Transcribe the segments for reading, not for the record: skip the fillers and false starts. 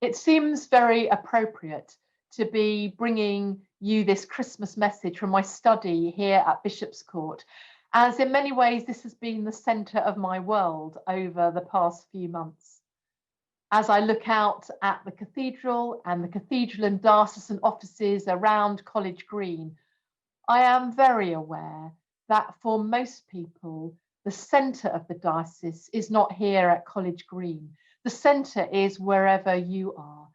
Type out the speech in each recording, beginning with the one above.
It seems very appropriate to be bringing you this Christmas message from my study here at Bishopscourt, as in many ways this has been the centre of my world over the past few months. As I look out at the cathedral and diocesan offices around College Green, I am very aware that for most people, the centre of the diocese is not here at College Green. The centre is wherever you are.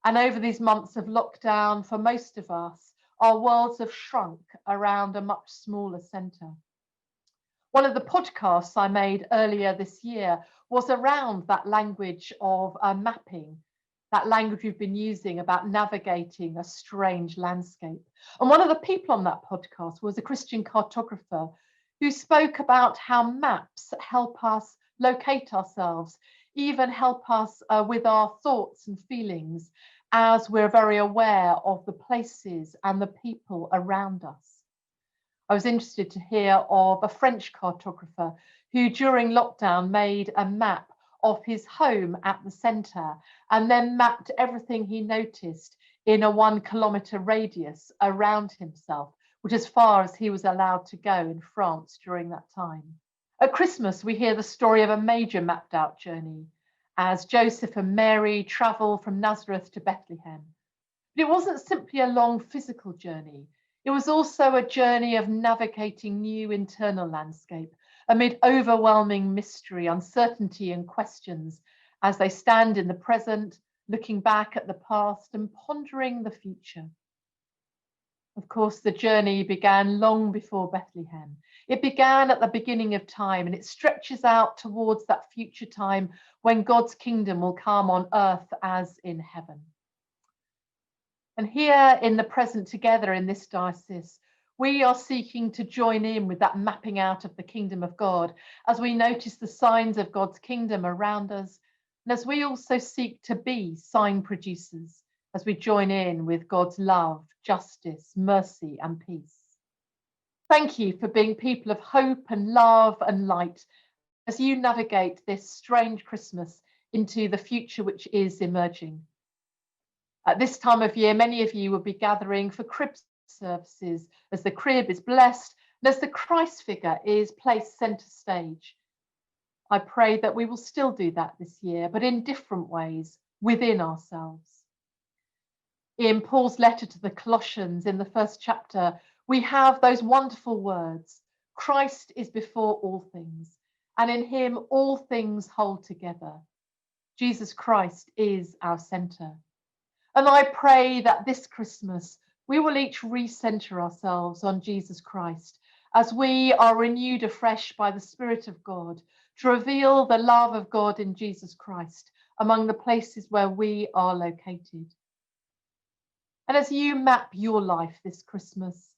And over these months of lockdown, for most of us, our worlds have shrunk around a much smaller centre. One of the podcasts I made earlier this year was around that language of mapping, that language we've been using about navigating a strange landscape. And one of the people on that podcast was a Christian cartographer who spoke about how maps help us locate ourselves, even help us with our thoughts and feelings, as we're very aware of the places and the people around us. I was interested to hear of a French cartographer who during lockdown made a map of his home at the centre and then mapped everything he noticed in a 1 kilometre radius around himself, which is as far as he was allowed to go in France during that time. At Christmas, we hear the story of a major mapped out journey as Joseph and Mary travel from Nazareth to Bethlehem. But it wasn't simply a long physical journey. It was also a journey of navigating new internal landscape amid overwhelming mystery, uncertainty, and questions as they stand in the present, looking back at the past and pondering the future. Of course, the journey began long before Bethlehem. It began at the beginning of time, and it stretches out towards that future time when God's kingdom will come on earth as in heaven. And here in the present together in this diocese, we are seeking to join in with that mapping out of the kingdom of God as we notice the signs of God's kingdom around us, and as we also seek to be sign producers as we join in with God's love, justice, mercy, and peace. Thank you for being people of hope and love and light as you navigate this strange Christmas into the future which is emerging. At this time of year, many of you will be gathering for crib services as the crib is blessed and as the Christ figure is placed centre stage. I pray that we will still do that this year, but in different ways within ourselves. In Paul's letter to the Colossians in the first chapter, we have those wonderful words, Christ is before all things, and in him all things hold together. Jesus Christ is our centre. And I pray that this Christmas, we will each recenter ourselves on Jesus Christ as we are renewed afresh by the Spirit of God to reveal the love of God in Jesus Christ among the places where we are located. And as you map your life this Christmas,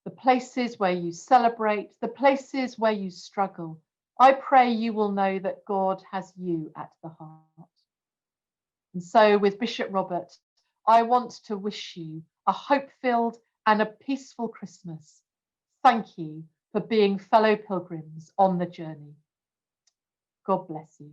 the places where you celebrate, the places where you struggle, I pray you will know that God has you at the heart. And so with Bishop Robert, I want to wish you a hope-filled and a peaceful Christmas. Thank you for being fellow pilgrims on the journey. God bless you.